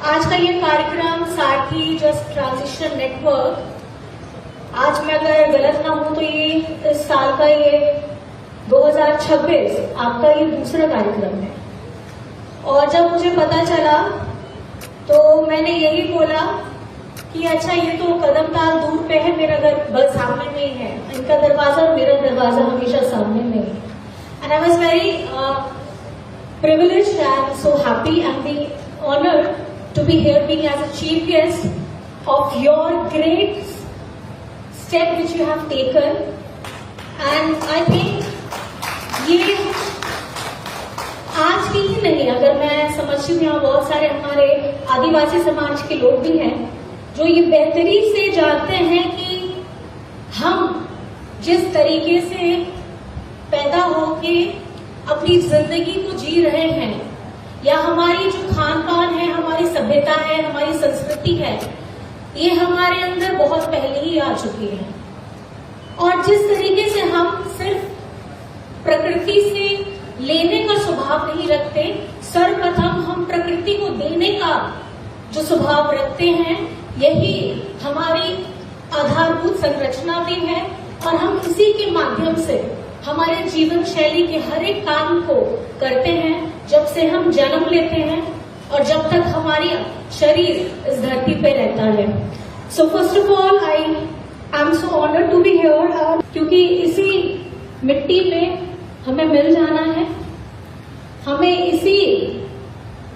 आज का ये कार्यक्रम सारथी जस्ट ट्रांजिशन नेटवर्क, आज मैं अगर गलत ना हूं तो ये इस साल का ये 2026 आपका ये दूसरा कार्यक्रम है। और जब मुझे पता चला तो मैंने यही बोला कि अच्छा ये तो कदमताल दूर पे है, मेरा घर बस सामने में ही है, इनका दरवाजा और मेरा दरवाजा हमेशा सामने में ही। And I was very privileged and so happy and being honored to be here being as a chief guest of your great step which you have taken. And I think ये आज की ही नहीं, अगर मैं समझती हूँ यहाँ बहुत सारे हमारे आदिवासी समाज के लोग भी हैं जो ये बेहतरी से जानते हैं कि हम जिस तरीके से पैदा होके अपनी जिंदगी को जी रहे हैं, या हमारी जो खान पान है, हमारी सभ्यता है, हमारी संस्कृति है, ये हमारे अंदर बहुत पहले ही आ चुकी है। और जिस तरीके से हम सिर्फ प्रकृति से लेने का स्वभाव नहीं रखते, सर्वप्रथम हम प्रकृति को देने का जो स्वभाव रखते हैं, यही हमारी आधारभूत संरचना भी है। और हम इसी के माध्यम से हमारे जीवन शैली के हर एक काम को करते हैं, जब से हम जन्म लेते हैं और जब तक हमारी शरीर इस धरती पे रहता है। So first of all I am so honoured to be here, क्योंकि इसी मिट्टी में हमें मिल जाना है। हमें इसी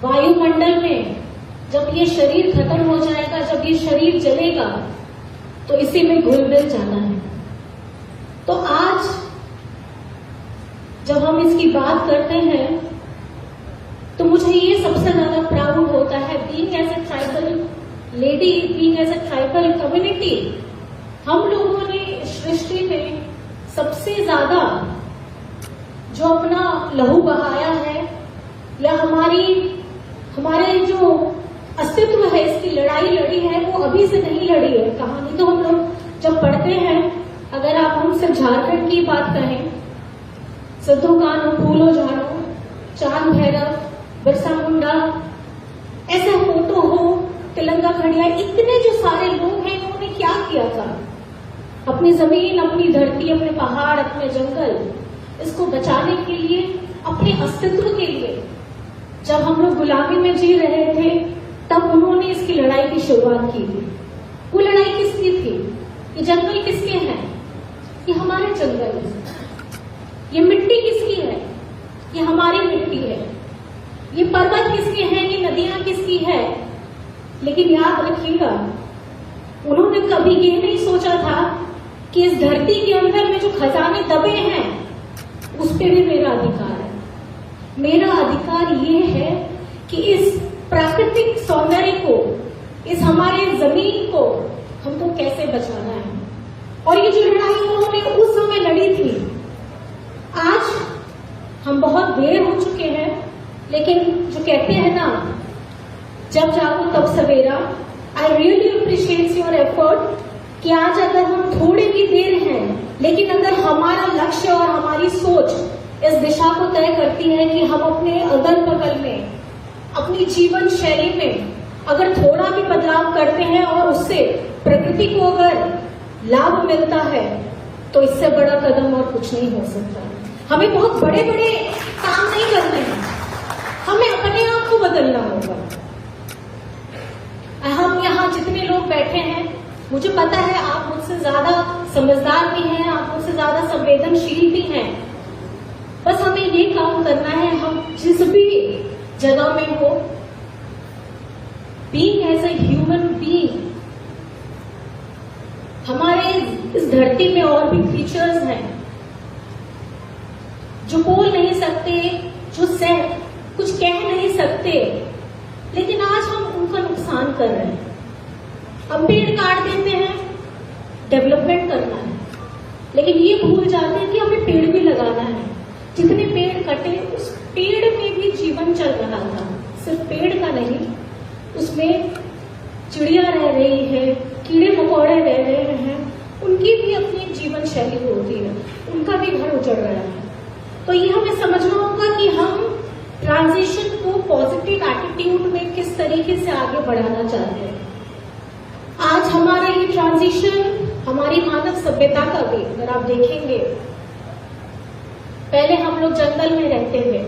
वायुमंडल में जब ये शरीर खत्म हो जाएगा, जब ये शरीर जलेगा, तो इसी में घुल मिल जाना है। तो आज जब हम इसकी बात करते हैं तो मुझे ये सबसे ज्यादा प्राउड होता है, being as a tribal lady, being as a tribal community, हम लोगों ने सृष्टि में सबसे ज्यादा जो अपना लहू बहाया है, या हमारे जो अस्तित्व है, इसकी लड़ाई लड़ी है, वो अभी से नहीं लड़ी है। कहानी तो हम लोग जब पढ़ते हैं, अगर आप हमसे झारखंड की बात कहें, सिद्धू कान्हू, फूलो झाड़ो, चांद भैरव, बिरसा मुंडा, ऐसे फोटो हो, तिलंगा खड़िया, इतने जो सारे लोग हैं, इन्होंने क्या किया था? अपनी जमीन, अपनी धरती, अपने पहाड़, अपने जंगल, इसको बचाने के लिए, अपने अस्तित्व के लिए। जब हम लोग गुलामी में जी रहे थे, तब उन्होंने इसकी लड़ाई की शुरुआत की थी। वो लड़ाई किसकी थी? ये जंगल किसके हैं? ये हमारे जंगल हैं। ये मिट्टी किसकी है? ये हमारी मिट्टी है। ये पर्वत किसके हैं? ये नदियां किसकी है? लेकिन याद रखिएगा, उन्होंने कभी ये नहीं सोचा था कि इस धरती के अंदर में जो खजाने दबे हैं, उस पे भी मेरा अधिकार है। मेरा अधिकार ये है कि इस प्राकृतिक सौंदर्य को, इस हमारे जमीन को हमको कैसे बचाना है। और ये जो लड़ाई उन्होंने उस समय लड़ी थी, आज हम बहुत देर हो चुके हैं, लेकिन जो कहते हैं ना, जब जागो तब सवेरा। I really appreciate your effort कि आज अगर हम थोड़ी भी देर हैं, लेकिन अगर हमारा लक्ष्य और हमारी सोच इस दिशा को तय करती है कि हम अपने अगल बगल में, अपनी जीवन शैली में अगर थोड़ा भी बदलाव करते हैं और उससे प्रकृति को अगर लाभ मिलता है, तो इससे बड़ा कदम और कुछ नहीं हो सकता। हमें बहुत बड़े बड़े काम नहीं करने हैं, हमें अपने आप को बदलना होगा। हम यहाँ जितने लोग बैठे हैं, मुझे पता है आप मुझसे ज्यादा समझदार भी हैं, आप मुझसे ज्यादा संवेदनशील भी हैं। बस हमें ये काम करना है, हम जिस भी जगह में हो, being as a human being, हमारे इस धरती में और भी क्रीचर्स हैं जो बोल नहीं सकते, जो कुछ कह नहीं सकते, लेकिन आज हम उनका नुकसान कर रहे हैं। हम पेड़ काट देते हैं, डेवलपमेंट करना है, लेकिन ये भूल जाते हैं कि हमें पेड़ भी लगाना है। जितने पेड़ कटे, उस पेड़ में भी जीवन चल रहा था, सिर्फ पेड़ का नहीं, उसमें चिड़िया रह रही है, कीड़े मकोड़े रह रहे हैं, उनकी भी अपनी जीवन शैली होती है, उनका भी घर उजड़ रहा है। तो ये हमें समझना होगा कि हम ट्रांजिशन को पॉजिटिव एटीट्यूड में किस तरीके से आगे बढ़ाना चाहते हैं। आज हमारा ये ट्रांजिशन हमारी मानव सभ्यता का भी, अगर आप देखेंगे, पहले हम लोग जंगल में रहते थे,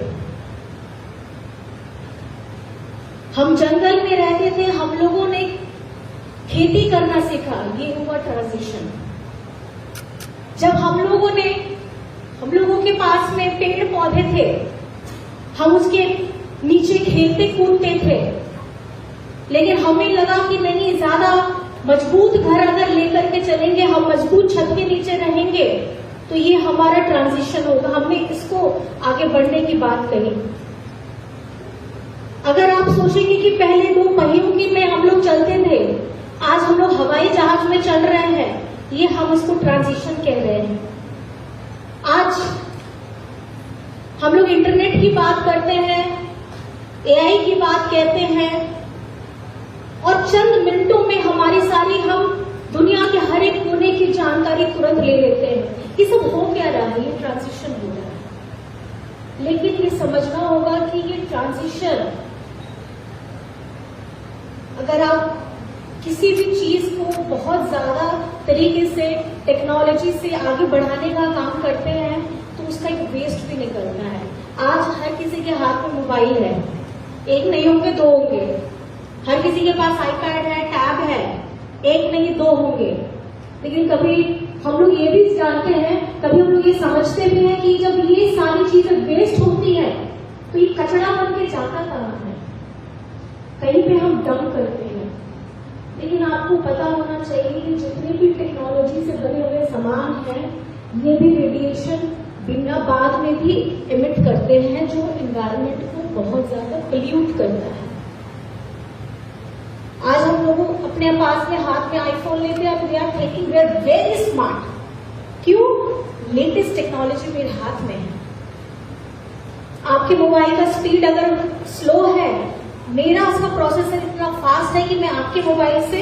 हम जंगल में रहते थे, हम लोगों ने खेती करना सीखा, ये हुआ ट्रांजिशन। जब हम लोगों के पास में पेड़ पौधे थे, हम उसके नीचे खेलते कूदते थे, लेकिन हमें लगा कि नहीं, ज्यादा मजबूत घर अगर लेकर के चलेंगे, हम मजबूत छत के नीचे रहेंगे तो ये हमारा ट्रांजिशन होगा। हमने इसको आगे बढ़ने की बात कही। अगर आप सोचेंगे कि पहले 2 पहियों की में हम लोग चलते थे, आज हम लोग हवाई जहाज में चल रहे हैं, ये हम उसको ट्रांजिशन कह रहे हैं। आज हम लोग इंटरनेट की बात करते हैं, एआई की बात कहते हैं, और चंद मिनटों में हमारी सारी, हम दुनिया के हर एक कोने की जानकारी तुरंत ले लेते हैं। ये सब हो क्या रहा है? ये ट्रांजिशन हो रहा है। लेकिन ये समझना होगा कि ये ट्रांजिशन, अगर आप किसी भी चीज को बहुत ज्यादा तरीके से टेक्नोलॉजी से आगे बढ़ाने का काम करते हैं तो उसका एक वेस्ट भी निकलता है। आज हर किसी के हाथ में मोबाइल है, एक नहीं होंगे 2 होंगे। हर किसी के पास आईपैड है, टैब है, एक नहीं 2 होंगे। लेकिन कभी हम लोग ये भी जानते हैं, कभी हम लोग ये समझते भी हैं कि जब ये सारी चीजें वेस्ट होती है तो ये कचरा बन के जाता कहाँ है? कहीं पे हम डंप करते हैं। लेकिन आपको पता होना चाहिए कि जितने भी टेक्नोलॉजी से बने हुए सामान हैं, ये भी रेडिएशन बिना बाद में भी एमिट करते हैं, जो एनवायरनमेंट को बहुत ज्यादा पोल्यूट करता है। आज हम लोग अपने पास में हाथ में आईफोन लेते हैं, we are thinking we are very smart. क्यों? लेटेस्ट टेक्नोलॉजी मेरे हाथ में है। आपके मोबाइल का स्पीड अगर स्लो है, मेरा उसका प्रोसेसर इतना फास्ट है कि मैं आपके मोबाइल से